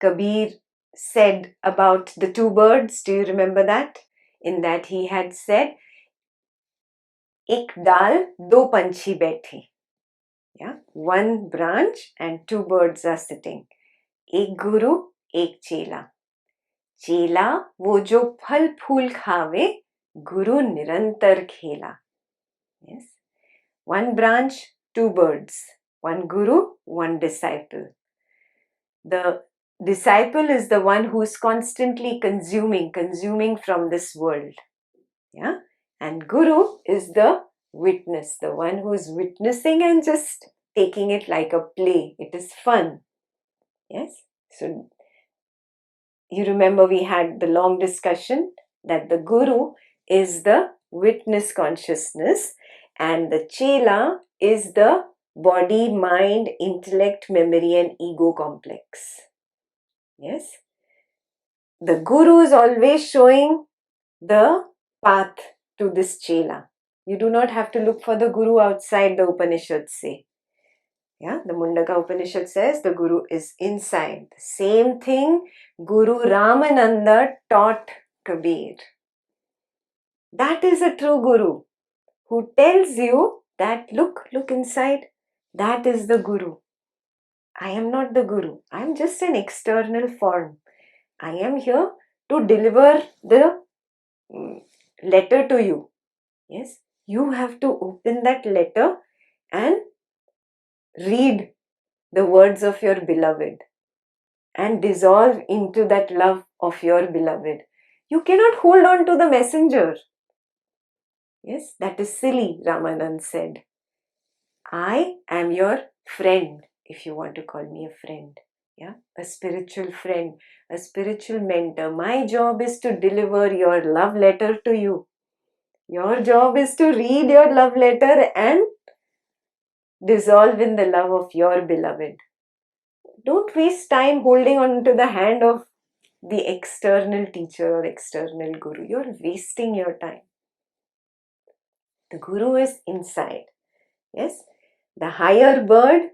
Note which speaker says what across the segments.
Speaker 1: Kabir said about the two birds. Do you remember that? In that he had said, Ek dal, do panchi baithe. Yeah, one branch and two birds are sitting. Ek guru, ek chela. Chela, wo jo phal phul khave, guru nirantar khela. Yes. One branch, two birds. One guru, one disciple. The disciple is the one who is constantly consuming from this world. Yeah. And guru is the witness, the one who is witnessing and just taking it like a play. It is fun. Yes. So you remember we had the long discussion that the guru is the witness consciousness and the chela is the body, mind, intellect, memory and ego complex. Yes. The guru is always showing the path to this chela. You do not have to look for the guru outside, the Upanishads say. Yeah, the Mundaka Upanishad says the guru is inside. The same thing Guru Ramananda taught Kabir. That is a true guru who tells you that look inside. That is the guru. I am not the guru. I am just an external form. I am here to deliver the letter to you. Yes, you have to open that letter and read the words of your beloved and dissolve into that love of your beloved. You cannot hold on to the messenger. Yes, that is silly, Ramanand said. I am your friend, if you want to call me a friend. Yeah, a spiritual friend, a spiritual mentor. My job is to deliver your love letter to you. Your job is to read your love letter and dissolve in the love of your beloved. Don't waste time holding on to the hand of the external teacher or external guru. You're wasting your time. The guru is inside. Yes, the higher bird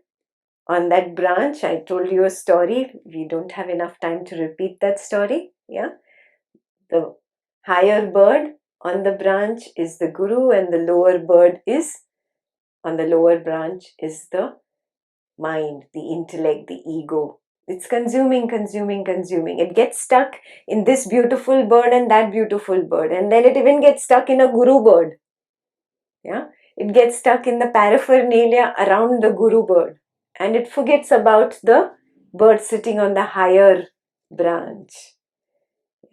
Speaker 1: on that branch, I told you a story. We don't have enough time to repeat that story. Yeah, the higher bird on the branch is the guru and the lower bird is on the lower branch is the mind, the intellect, the ego. It's consuming. It gets stuck in this beautiful bird and that beautiful bird, and then it even gets stuck in a guru bird. Yeah, it gets stuck in the paraphernalia around the guru bird, and it forgets about the bird sitting on the higher branch.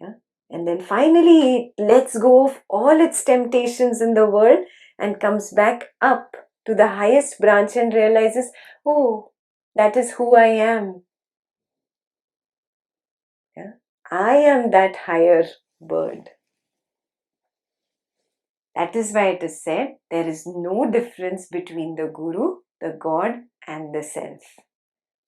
Speaker 1: Yeah, and then finally it lets go of all its temptations in the world and comes back up to the highest branch and realizes, oh, that is who I am. Yeah? I am that higher bird. That is why it is said there is no difference between the guru, the God and the self.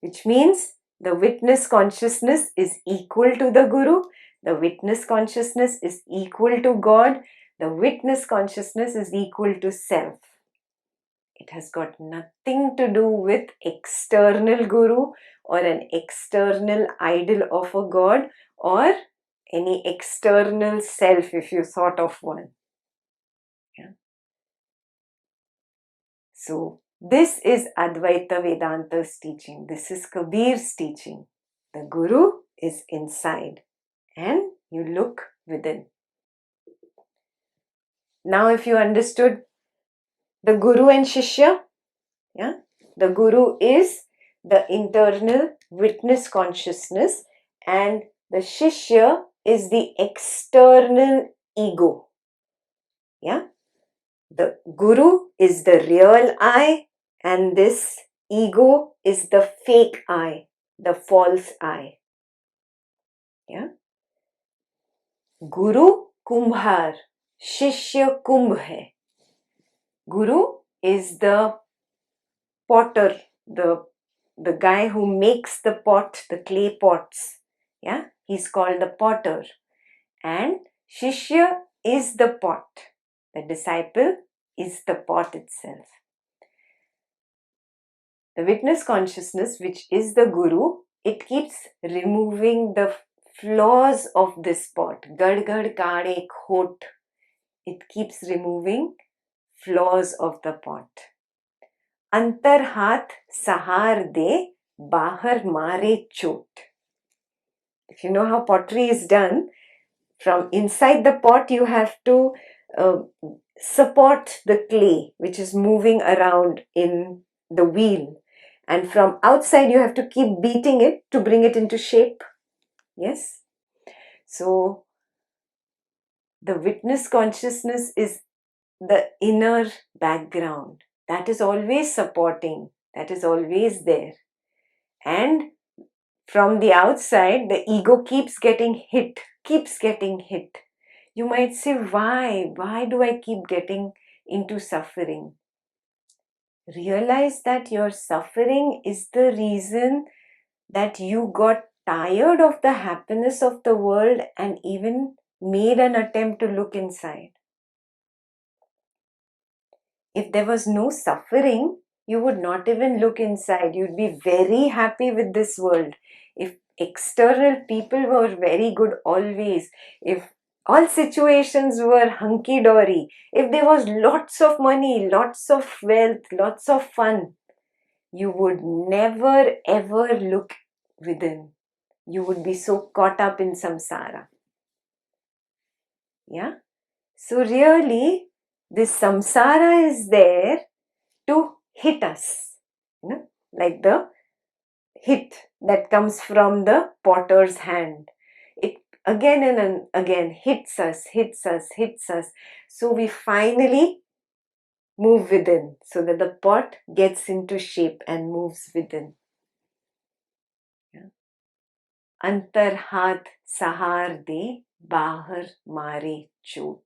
Speaker 1: Which means the witness consciousness is equal to the guru, the witness consciousness is equal to God, the witness consciousness is equal to self. It has got nothing to do with external guru or an external idol of a god or any external self if you thought of one. Yeah. So this is Advaita Vedanta's teaching. This is Kabir's teaching. The guru is inside and you look within. Now if you understood the guru and shishya, yeah, the guru is the internal witness consciousness and the shishya is the external ego. Yeah, the guru is the real I and this ego is the fake I, the false I. Yeah, guru kumbhar, shishya kumbh hai. Guru is the potter, the guy who makes the pot, the clay pots. Yeah, he's called the potter. And shishya is the pot. The disciple is the pot itself. The witness consciousness, which is the guru, it keeps removing the flaws of this pot. Gad gad kaade khot. It keeps removing flaws of the pot. Antar haath sahar de, bahar mare chot. If you know how pottery is done, from inside the pot you have to support the clay which is moving around in the wheel, and from outside you have to keep beating it to bring it into shape. Yes, so the witness consciousness is the inner background that is always supporting, that is always there, and from the outside the ego keeps getting hit. You might say, why do I keep getting into suffering? Realize that your suffering is the reason that you got tired of the happiness of the world and even made an attempt to look inside. If there was no suffering, you would not even look inside. You'd be very happy with this world. If external people were very good always, if all situations were hunky-dory, if there was lots of money, lots of wealth, lots of fun, you would never ever look within. You would be so caught up in samsara. Yeah? So really, this samsara is there to hit us, like the hit that comes from the potter's hand. It again and again hits us. So we finally move within, so that the pot gets into shape and moves within. Antar haath sahar de, bahar mare chot.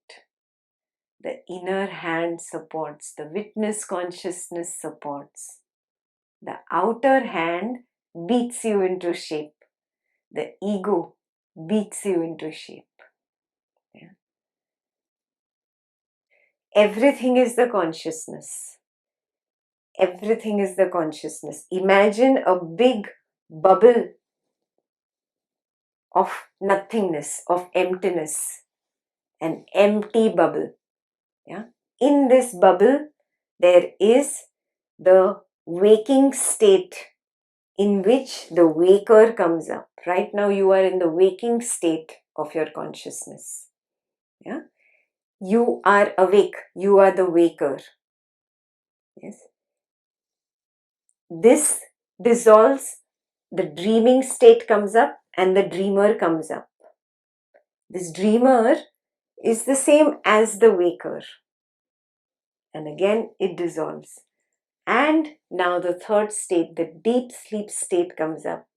Speaker 1: The inner hand supports, the witness consciousness supports. The outer hand beats you into shape. The ego beats you into shape. Yeah. Everything is the consciousness. Everything is the consciousness. Imagine a big bubble of nothingness, of emptiness. An empty bubble. Yeah. In this bubble, there is the waking state in which the waker comes up. Right now you are in the waking state of your consciousness. Yeah? You are awake. You are the waker. Yes. This dissolves, the dreaming state comes up and the dreamer comes up. This dreamer is the same as the waker. And again it dissolves. And now the third state, the deep sleep state comes up.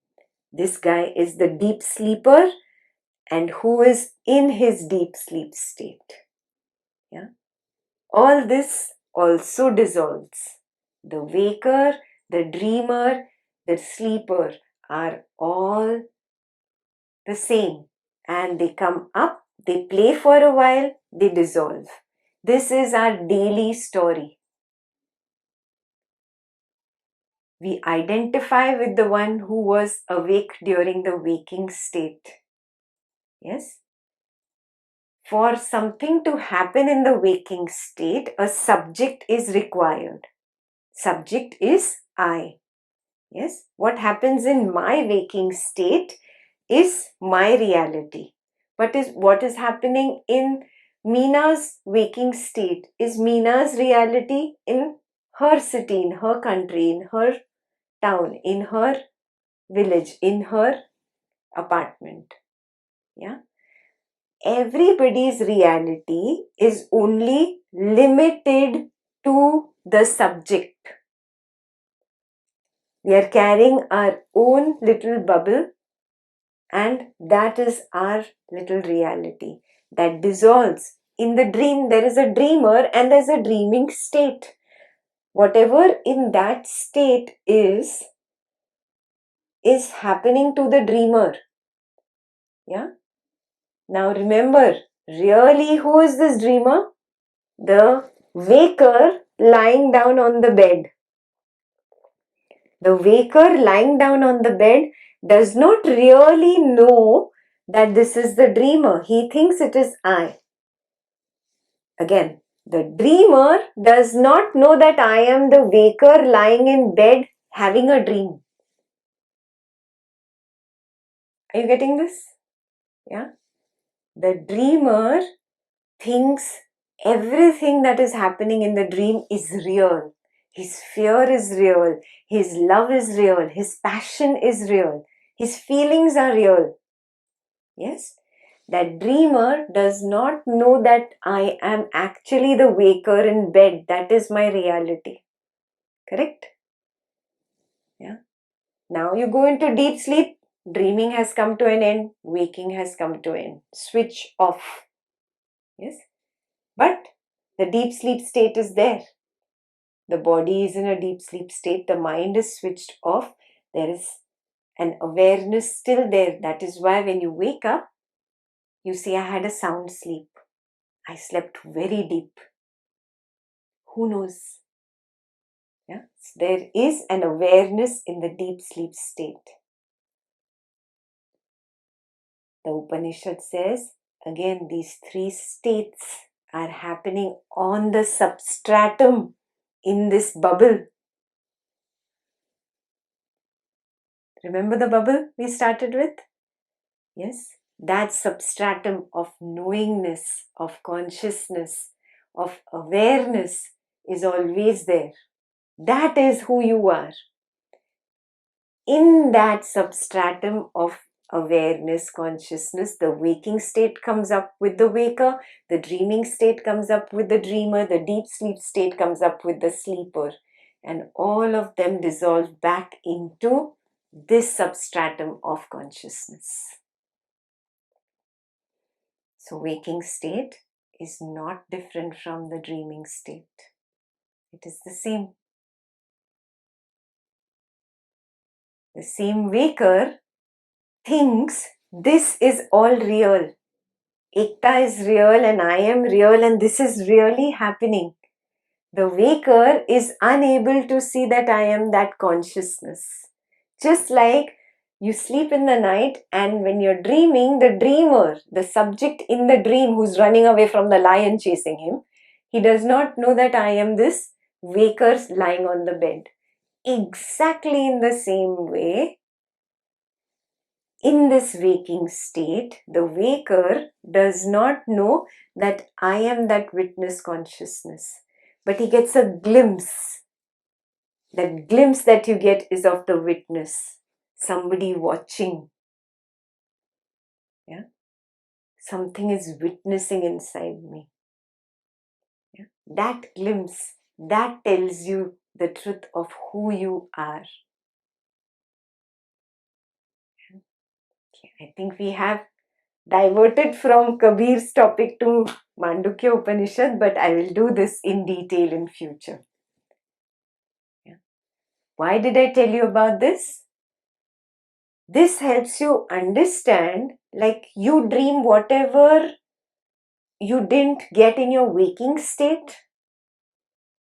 Speaker 1: This guy is the deep sleeper, and who is in his deep sleep state. Yeah? All this also dissolves. The waker, the dreamer, the sleeper are all the same, and they come up, they play for a while, they dissolve. This is our daily story. We identify with the one who was awake during the waking state. Yes? For something to happen in the waking state, a subject is required. Subject is I. Yes? What happens in my waking state is my reality. But what is happening in Meena's waking state is Meena's reality in her city, in her country, in her town, in her village, in her apartment. Yeah? Everybody's reality is only limited to the subject. We are carrying our own little bubble, and that is our little reality that dissolves. In the dream, there is a dreamer and there is a dreaming state. Whatever in that state is happening to the dreamer. Yeah. Now remember, really who is this dreamer? The waker lying down on the bed. The waker lying down on the bed does not really know that this is the dreamer. He thinks it is I. Again, the dreamer does not know that I am the waker lying in bed having a dream. Are you getting this? Yeah. The dreamer thinks everything that is happening in the dream is real. His fear is real. His love is real. His passion is real. His feelings are real. Yes? That dreamer does not know that I am actually the waker in bed. That is my reality. Correct? Yeah. Now you go into deep sleep. Dreaming has come to an end. Waking has come to an end. Switch off. Yes? But the deep sleep state is there. The body is in a deep sleep state. The mind is switched off. There is an awareness still there. That is why when you wake up, you see, I had a sound sleep. I slept very deep. Who knows? Yeah? So there is an awareness in the deep sleep state. The Upanishad says, again, these three states are happening on the substratum in this bubble. Remember the bubble we started with? Yes, that substratum of knowingness, of consciousness, of awareness is always there. That is who you are. In that substratum of awareness, consciousness, the waking state comes up with the waker, the dreaming state comes up with the dreamer, the deep sleep state comes up with the sleeper, and all of them dissolve back into this substratum of consciousness. So waking state is not different from the dreaming state. It is the same. The same waker thinks this is all real. Ekta is real and I am real and this is really happening. The waker is unable to see that I am that consciousness. Just like you sleep in the night and when you're dreaming, the dreamer, the subject in the dream who's running away from the lion chasing him, he does not know that I am this waker lying on the bed. Exactly in the same way, in this waking state, the waker does not know that I am that witness consciousness. But he gets a glimpse. That glimpse that you get is of the witness. Somebody watching. Yeah? Something is witnessing inside me. Yeah? That glimpse, that tells you the truth of who you are. Okay, I think we have diverted from Kabir's topic to Mandukya Upanishad, but I will do this in detail in future. Yeah. Why did I tell you about this? This helps you understand, like you dream whatever you didn't get in your waking state.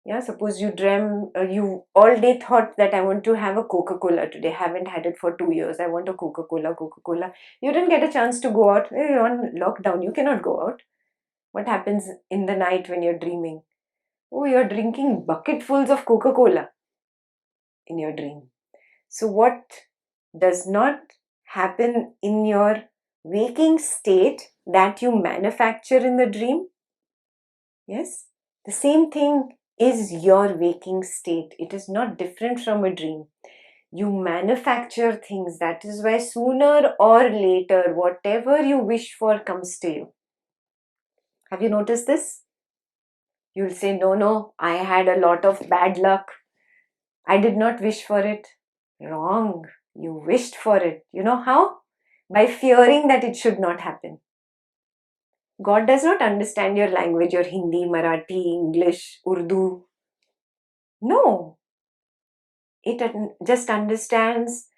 Speaker 1: Yeah, suppose you dream, you all day thought that I want to have a Coca-Cola today. Haven't had it for 2 years. I want a Coca-Cola, Coca-Cola. You didn't get a chance to go out. You're on lockdown. You cannot go out. What happens in the night when you're dreaming? Oh, you're drinking bucketfuls of Coca-Cola in your dream. So what does not happen in your waking state that you manufacture in the dream? Yes, the same thing is your waking state. It is not different from a dream. You manufacture things. That is why sooner or later, whatever you wish for comes to you. Have you noticed this? You'll say, no, I had a lot of bad luck. I did not wish for it. Wrong. You wished for it. You know how? By fearing that it should not happen. God does not understand your language, your Hindi, Marathi, English, Urdu. No. It just understands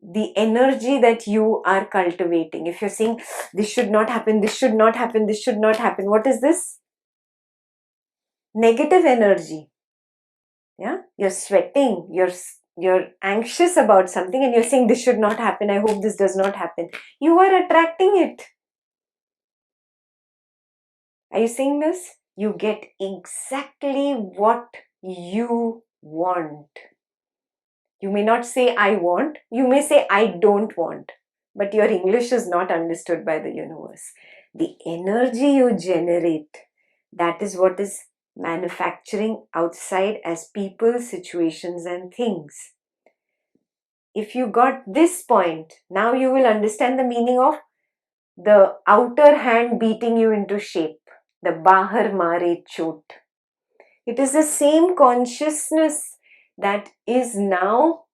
Speaker 1: the energy that you are cultivating. If you're saying, this should not happen, this should not happen, this should not happen, what is this? Negative energy. Yeah, you're sweating, you're you're anxious about something and you're saying this should not happen, I hope this does not happen, you are attracting it. Are you seeing this? You get exactly what you want. You may not say I want, you may say I don't want, but your English is not understood by the universe. The energy you generate, that is what is manufacturing outside as people, situations and things. If you got this point, now you will understand the meaning of the outer hand beating you into shape, the bahar mare chot. It is the same consciousness that is now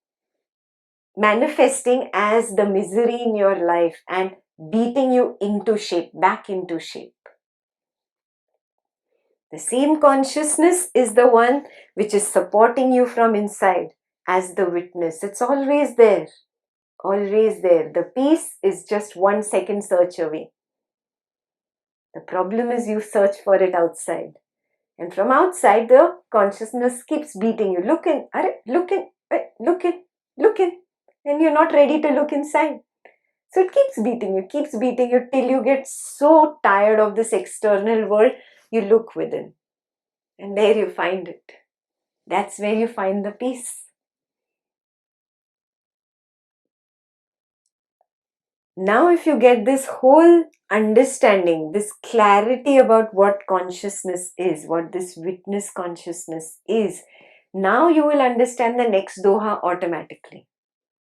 Speaker 1: manifesting as the misery in your life and beating you into shape, back into shape. The same consciousness is the one which is supporting you from inside as the witness. It's always there, always there. The peace is just 1 second search away. The problem is you search for it outside. And from outside, the consciousness keeps beating you. Look in, look in, look in, look in. And you're not ready to look inside. So it keeps beating you till you get so tired of this external world, you look within. And there you find it. That's where you find the peace. Now if you get this whole understanding, this clarity about what consciousness is, what this witness consciousness is, now you will understand the next doha automatically.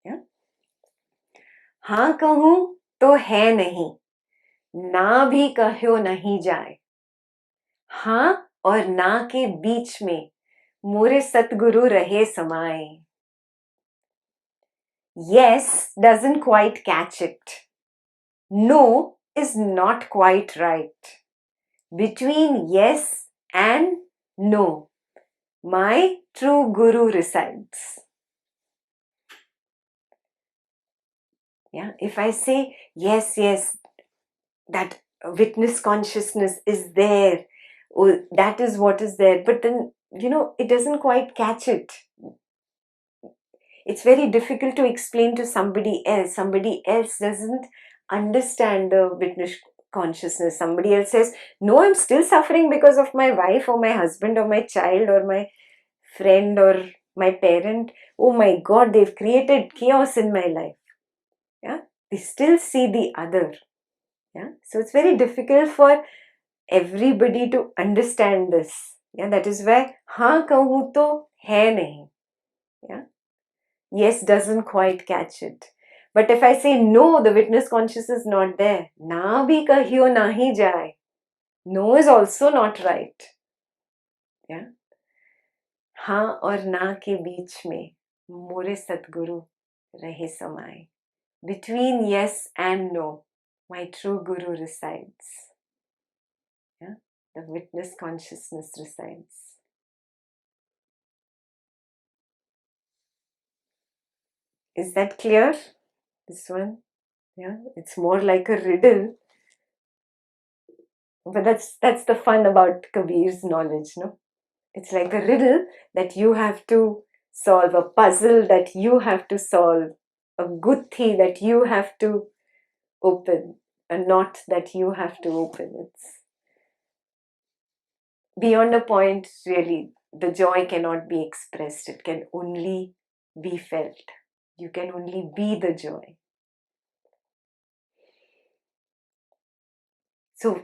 Speaker 1: Yeah? हाँ कहूँ तो है नहीं, ना भी कहो नहीं जाए, हाँ और ना के बीच में मोरे सतगुरु रहे समाए. Yes doesn't quite catch it. No is not quite right. Between yes and no, my true Guru resides. Yeah, if I say yes, yes, that witness consciousness is there, oh, that is what is there, but then, it doesn't quite catch it. It's very difficult to explain to somebody else. Somebody else doesn't understand the witness consciousness. Somebody else says, no, I'm still suffering because of my wife or my husband or my child or my friend or my parent. Oh my God, they've created chaos in my life. Yeah, they still see the other. Yeah, so it's very difficult for everybody to understand this. Yeah, that is why हाँ कहूँ तो है नहीं. Yeah, yes doesn't quite catch it. But if I say no, the witness consciousness is not there. Na bhi kahiyo nahi jaye. No is also not right. Yeah. हाँ और ना के बीच में मोरे सतगुरु रहे समाए. Between yes and no, my true Guru resides. Yeah? The witness consciousness resides. Is that clear? This one? Yeah, it's more like a riddle. But that's the fun about Kabir's knowledge, no? It's like a riddle that you have to solve, a puzzle that you have to solve, a guthi that you have to open, a knot that you have to open. It's beyond a point, really. The joy cannot be expressed. It can only be felt. You can only be the joy. So,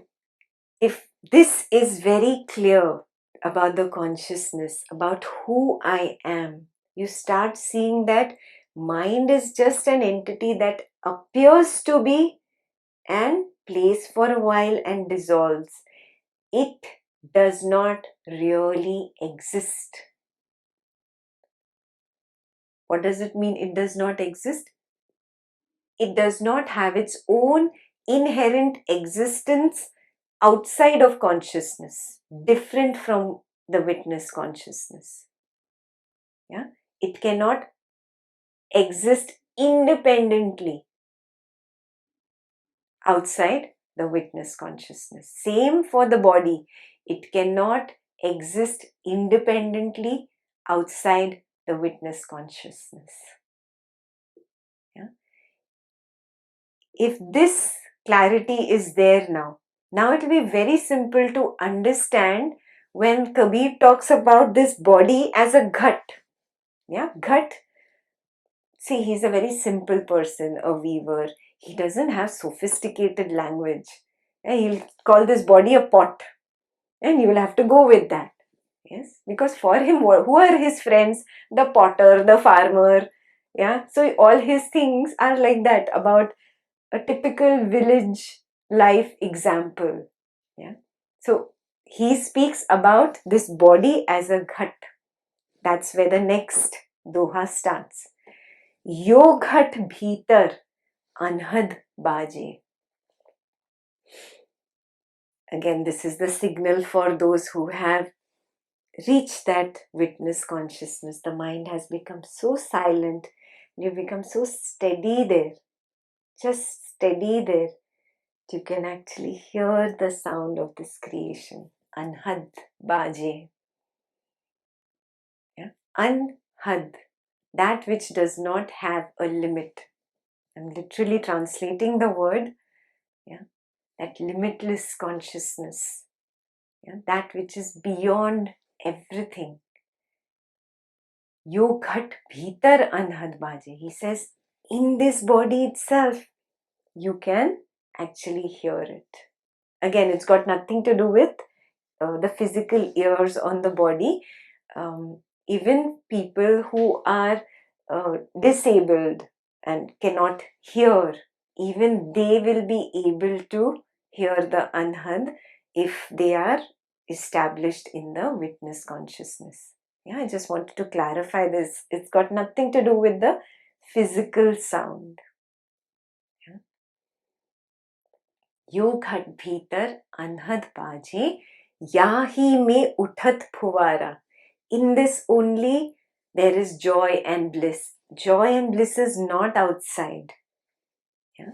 Speaker 1: if this is very clear about the consciousness, about who I am, you start seeing that mind is just an entity that appears to be and plays for a while and dissolves. It does not really exist. What does it mean? It does not exist. It does not have its own inherent existence outside of consciousness, different from the witness consciousness. Yeah, it cannot exist independently outside the witness consciousness. Same for the body. It cannot exist independently outside the witness consciousness. Yeah? If this clarity is there now it will be very simple to understand when Kabir talks about this body as a ghat. Yeah, ghat. See, he's a very simple person, a weaver. He doesn't have sophisticated language. He'll call this body a pot, and you will have to go with that. Yes, because for him, who are his friends? The potter, the farmer. Yeah, so all his things are like that, about a typical village life example. Yeah, so he speaks about this body as a ghat. That's where the next doha starts. Yo ghat bhitar anhad baje. Again, this is the signal for those who have reached that witness consciousness. The mind has become so silent, you become so steady there, just steady there. You can actually hear the sound of this creation. Anhad baje. Yeah? Anhad, that which does not have a limit. I'm literally translating the word. Yeah? That limitless consciousness. Yeah? That which is beyond everything. Yo ghat bhitar anhad baje. He says, in this body itself, you can actually hear it. Again, it's got nothing to do with the physical ears on the body. Even people who are disabled and cannot hear, even they will be able to hear the anhad if they are established in the witness consciousness. Yeah, I just wanted to clarify this. It's got nothing to do with the physical sound. Yeah. Yo ghat bhitar anhad baje, yahi me uthat phuvara. In this only there is joy and bliss. Joy and bliss is not outside. Yeah.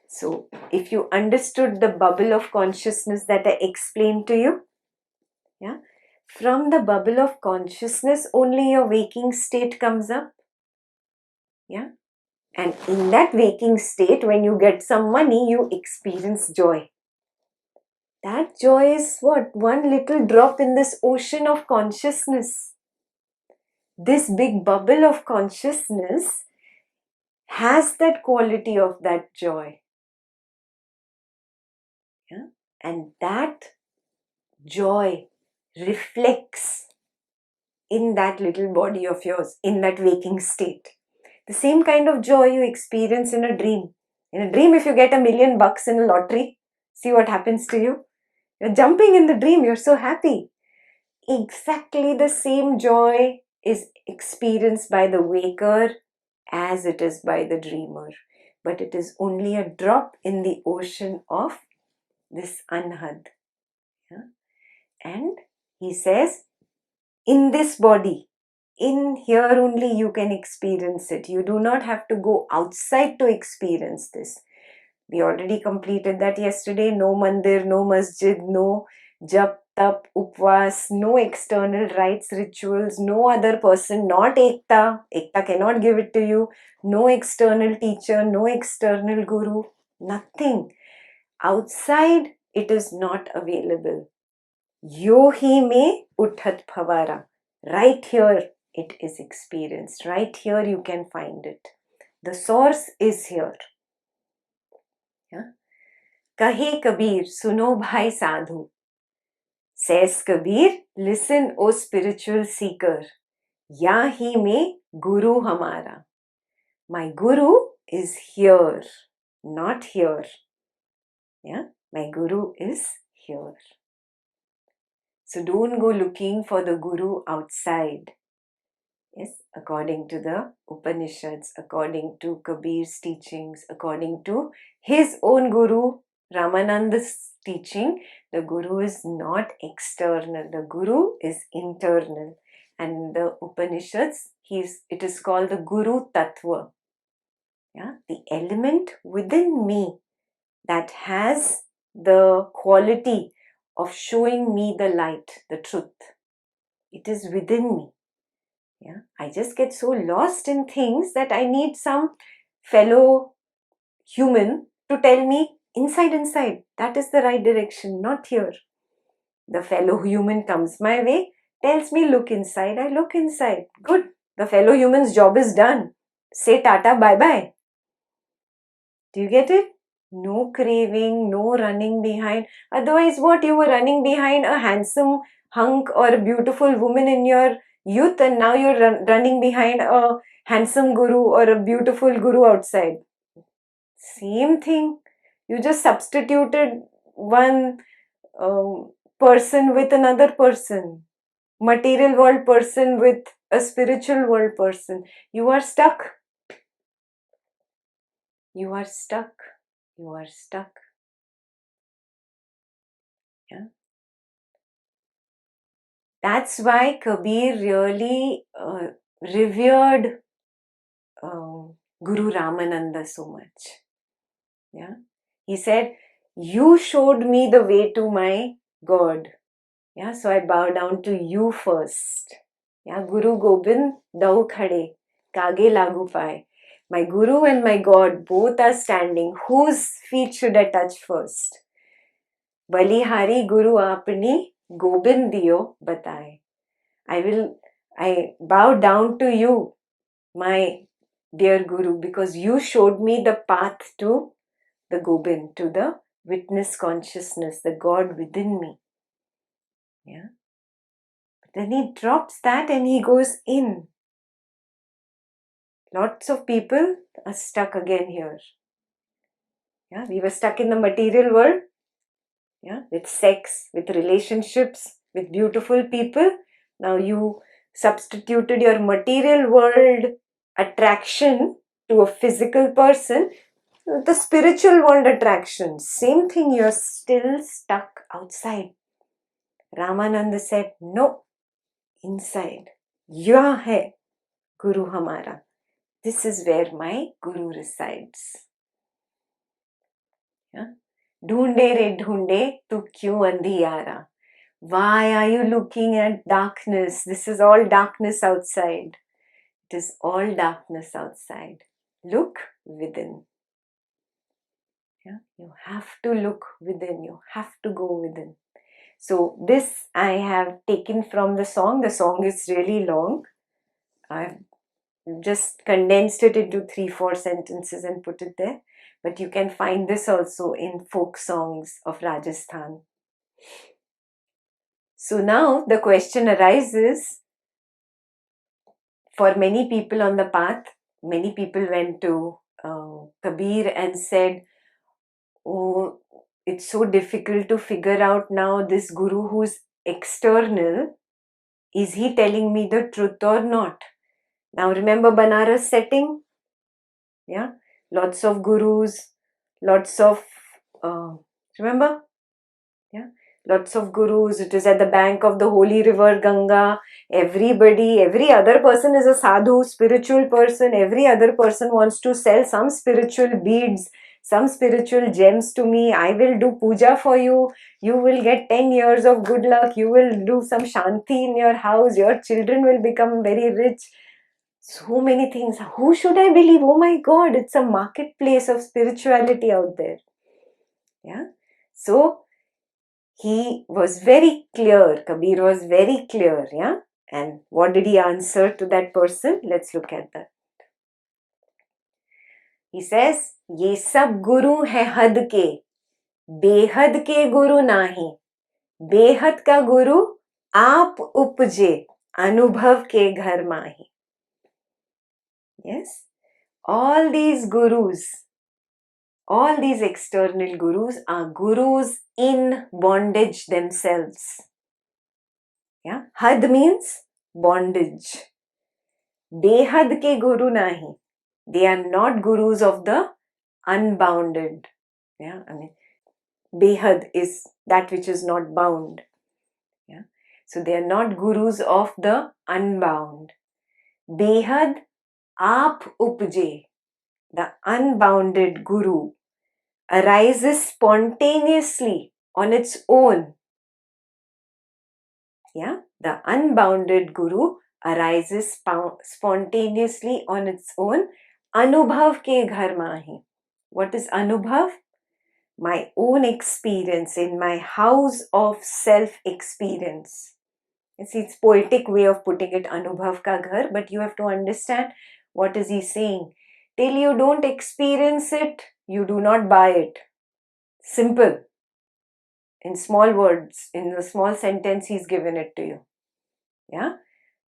Speaker 1: So if you understood the bubble of consciousness that I explained to you, yeah, from the bubble of consciousness only your waking state comes up. Yeah. And in that waking state, when you get some money, you experience joy. That joy is what? One little drop in this ocean of consciousness. This big bubble of consciousness has that quality of that joy. Yeah? And that joy reflects in that little body of yours, in that waking state. The same kind of joy you experience in a dream. In a dream, if you get $1 million in a lottery, see what happens to you. You're jumping in the dream, you're so happy. Exactly the same joy is experienced by the waker as it is by the dreamer. But it is only a drop in the ocean of this anhad. Yeah? And he says, in this body, in here only you can experience it. You do not have to go outside to experience this. We already completed that yesterday. No mandir, no masjid, no jap, tap, upvas, no external rites, rituals, no other person, not Ekta. Ekta cannot give it to you. No external teacher, no external guru, nothing. Outside, it is not available. Yo hi me uthat bhavara. Right here, it is experienced. Right here, you can find it. The source is here. Yeah? Kahe Kabir, suno bhai sadhu. Says Kabir, listen, O spiritual seeker. Yahi me guru hamara. My guru is here, not here. Yeah, my guru is here. So don't go looking for the guru outside. Yes, according to the Upanishads, according to Kabir's teachings, according to his own guru, Ramananda's teaching, the guru is not external, the guru is internal. And the Upanishads, it is called the Guru Tattva. Yeah, the element within me that has the quality of showing me the light, the truth. It is within me. Yeah, I just get so lost in things that I need some fellow human to tell me inside, that is the right direction, not here. The fellow human comes my way, tells me look inside, I look inside. Good, the fellow human's job is done. Say tata, bye bye. Do you get it? No craving, no running behind. Otherwise, what? You were running behind a handsome hunk or a beautiful woman in your youth, and now you're running behind a handsome guru or a beautiful guru outside. Same thing. You just substituted one person with another person. Material world person with a spiritual world person. You are stuck. You are stuck. You are stuck. Yeah. That's why Kabir really revered Guru Ramananda so much. Yeah, he said, "You showed me the way to my God. Yeah, so I bow down to you first. Yeah, Guru Gobind dau khade, kage lagu paye. My Guru and my God both are standing. Whose feet should I touch first? Balihari Guru apni Gobind diyo bataye. I bow down to you, my dear Guru, because you showed me the path to the Gobind, to the witness consciousness, the God within me." Yeah. But then he drops that and he goes in. Lots of people are stuck again here. Yeah, we were stuck in the material world. Yeah, with sex, with relationships, with beautiful people. Now you substituted your material world attraction to a physical person, the spiritual world attraction. Same thing, you're still stuck outside. Ramananda said, no, inside. Yahan hai Guru hamara. This is where my Guru resides. Yeah? Dhoonde re dhoonde, tu kyun andhiyara? Why are you looking at darkness? This is all darkness outside. It is all darkness outside. Look within. Yeah? You have to look within. You have to go within. So this I have taken from the song. The song is really long. I've just condensed it into 3-4 sentences and put it there. But you can find this also in folk songs of Rajasthan. So now the question arises, for many people on the path, many people went to Kabir and said, oh, it's so difficult to figure out now this Guru who's external, is he telling me the truth or not? Now remember Banaras setting? Yeah, lots of gurus, lots of, remember? Yeah, lots of gurus. It is at the bank of the holy river Ganga. Everybody, every other person is a sadhu, spiritual person. Every other person wants to sell some spiritual beads, some spiritual gems to me. I will do puja for you. You will get 10 years of good luck. You will do some shanti in your house. Your children will become very rich. So many things. Who should I believe? Oh my God, it's a marketplace of spirituality out there. Yeah. So he was very clear. Kabir was very clear. Yeah. And what did he answer to that person? Let's look at that. He says, "Ye sab guru hai had ke, behad ke guru nahi. Behad ka guru aap upje, anubhav ke ghar mahi." Yes. All these gurus, all these external gurus are gurus in bondage themselves. Yeah, had means bondage. Behad ke guru nahi. They are not gurus of the unbounded. Yeah, I mean, behad is that which is not bound. Yeah, so they are not gurus of the unbound. Behad aap upje, the unbounded guru, arises spontaneously on its own. Yeah, the unbounded guru arises spontaneously on its own. Anubhav ke ghar maahi. What is Anubhav? My own experience in my house of self-experience. It's poetic way of putting it, Anubhav ka ghar, but you have to understand what is he saying. Till you don't experience it, you do not buy it. Simple. In small words, in a small sentence, he's given it to you. Yeah?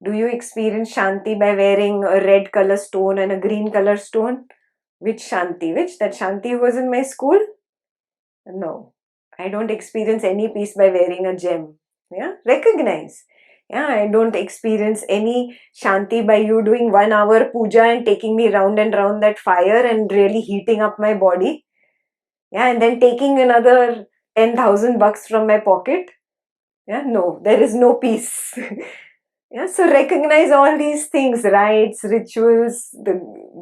Speaker 1: Do you experience Shanti by wearing a red color stone and a green color stone? Which Shanti? Which? That Shanti who was in my school? No. I don't experience any peace by wearing a gem. Yeah? Recognize. Yeah, I don't experience any Shanti by you doing 1 hour puja and taking me round and round that fire and really heating up my body. Yeah, and then taking another 10,000 bucks from my pocket. Yeah, no, there is no peace. Yeah, so recognize all these things, rites, rituals,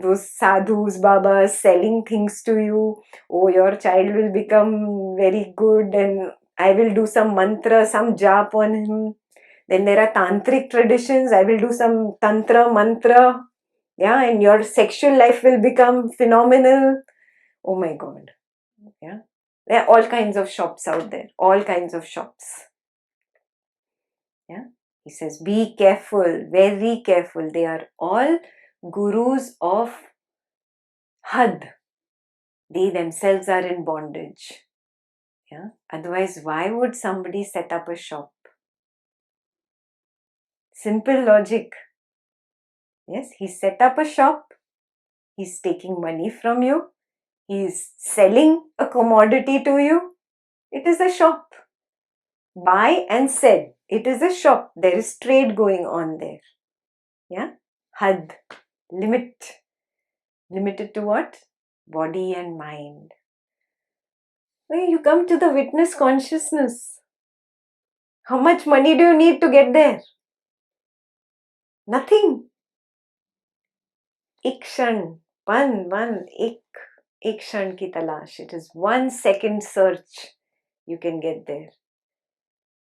Speaker 1: those sadhus, babas selling things to you. Oh, your child will become very good and I will do some mantra, some jap on him. Then there are tantric traditions. I will do some tantra, mantra. Yeah, and your sexual life will become phenomenal. Oh my God. Yeah. There are all kinds of shops out there. All kinds of shops. Yeah. He says, be careful, very careful. They are all gurus of had. They themselves are in bondage. Yeah. Otherwise, why would somebody set up a shop? Simple logic. Yes, he set up a shop. He's taking money from you. He's selling a commodity to you. It is a shop. Buy and sell. It is a shop. There is trade going on there. Yeah. Had. Limit. Limited to what? Body and mind. Well, you come to the witness consciousness. How much money do you need to get there? Nothing. एक क्षण, एक क्षण की तलाश. It is 1 second search. You can get there.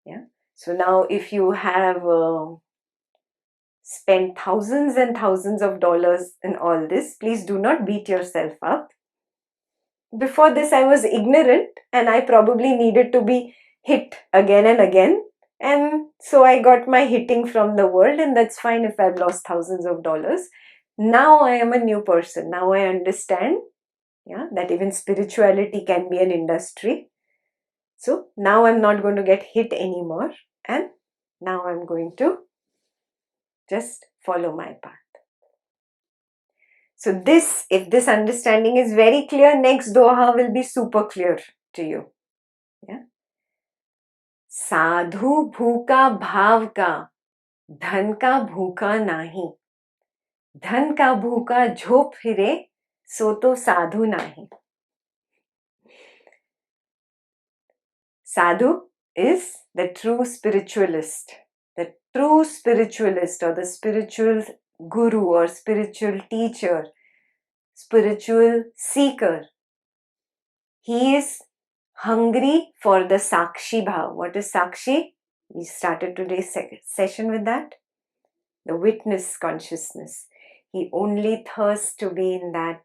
Speaker 1: Yeah. So now, if you have spent thousands and thousands of dollars in all this, please do not beat yourself up. Before this, I was ignorant and I probably needed to be hit again and again. And so I got my hitting from the world, and that's fine if I've lost thousands of dollars. Now I am a new person. Now I understand, yeah, that even spirituality can be an industry. So now I'm not going to get hit anymore, and now I'm going to just follow my path. So this, if this understanding is very clear, next doha will be super clear to you. Yeah. साधु भूखा भाव का, धन का भूखा नाही. धन का भूखा झोप फिरे, सो तो साधु नाही. Sadhu is the true spiritualist. The true spiritualist, or the spiritual guru or spiritual teacher, spiritual seeker. He is hungry for the Sakshi Bhav. What is Sakshi? We started today's session with that. The witness consciousness. He only thirsts to be in that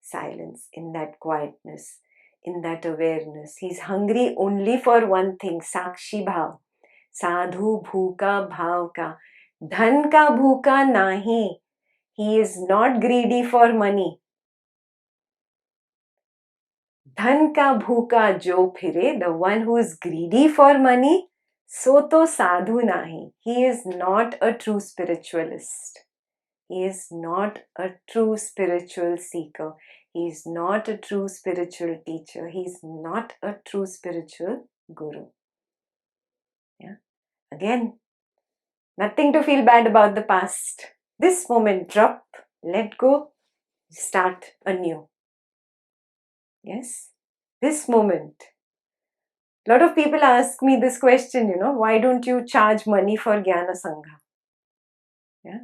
Speaker 1: silence, in that quietness, in that awareness. He's hungry only for one thing, Sakshi Bhav. Sadhu bhuka bhav ka. Dhan ka bhuka nahi. He is not greedy for money. Dhan ka bhuka jo phire, the one who is greedy for money, so to sadhu nahi. He is not a true spiritualist. He is not a true spiritual seeker. He is not a true spiritual teacher. He is not a true spiritual guru. Yeah. Again, nothing to feel bad about the past. This moment, drop, let go, start anew. Yes, this moment. A lot of people ask me this question, why don't you charge money for Jnana Sangha? Yeah.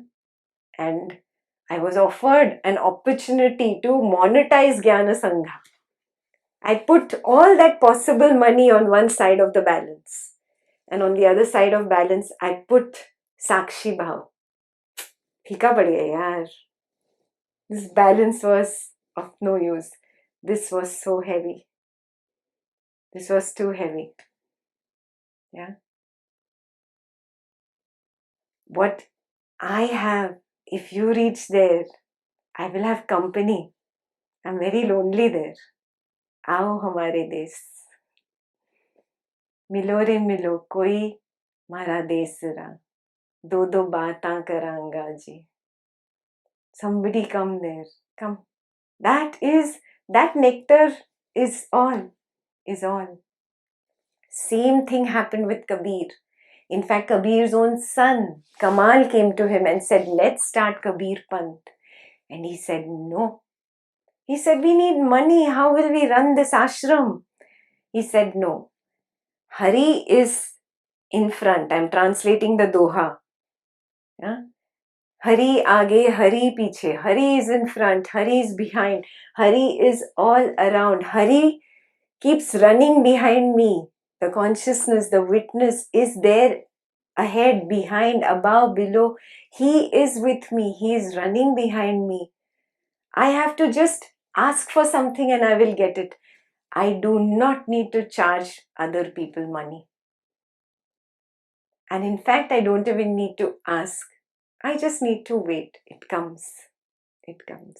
Speaker 1: And I was offered an opportunity to monetize Jnana Sangha. I put all that possible money on one side of the balance. And on the other side of balance, I put Sakshi Bhav. फीका पड़ गया यार. This balance was of no use. This was so heavy. This was too heavy. Yeah. What I have, if you reach there, I will have company. I'm very lonely there. आओ हमारे देश, मिलो रे मिलो कोई मारा देश रा, दो दो बातां करांगा जी. Somebody come there, come. That nectar is all. Same thing happened with Kabir. In fact, Kabir's own son, Kamal, came to him and said, let's start Kabir Pant. And he said, no. He said, we need money. How will we run this ashram? He said, no. Hari is in front. I'm translating the Doha. Yeah? Hari aage, Hari piche. Hari is in front. Hari is behind. Hari is all around. Hari keeps running behind me. The consciousness, the witness is there ahead, behind, above, below. He is with me. He is running behind me. I have to just ask for something and I will get it. I do not need to charge other people money. And in fact, I don't even need to ask. I just need to wait. It comes. It comes.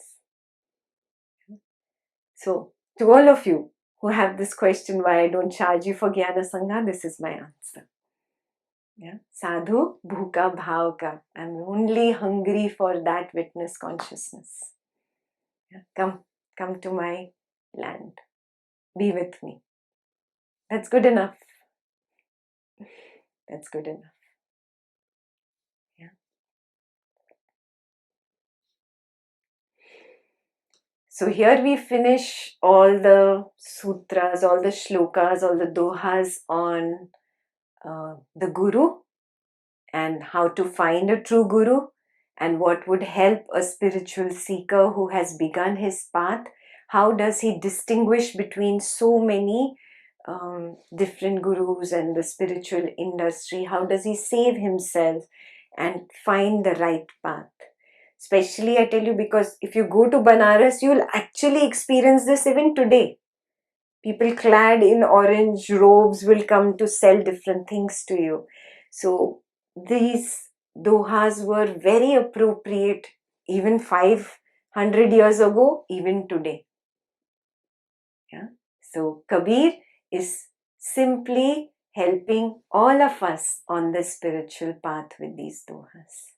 Speaker 1: So, to all of you who have this question why I don't charge you for Jnana Sangha, this is my answer. Yeah. Sadhu bhuka bhavka. I'm only hungry for that witness consciousness. Yeah. Come to my land. Be with me. That's good enough. That's good enough. Yeah. So here we finish all the sutras, all the shlokas, all the dohas on the Guru and how to find a true Guru and what would help a spiritual seeker who has begun his path. How does he distinguish between so many different gurus and the spiritual industry? How does he save himself and find the right path? Especially, I tell you, because if you go to Banaras, you'll actually experience this even today. People clad in orange robes will come to sell different things to you. So these dohas were very appropriate even 500 years ago, even today. Yeah. So Kabir is simply helping all of us on the spiritual path with these dohas.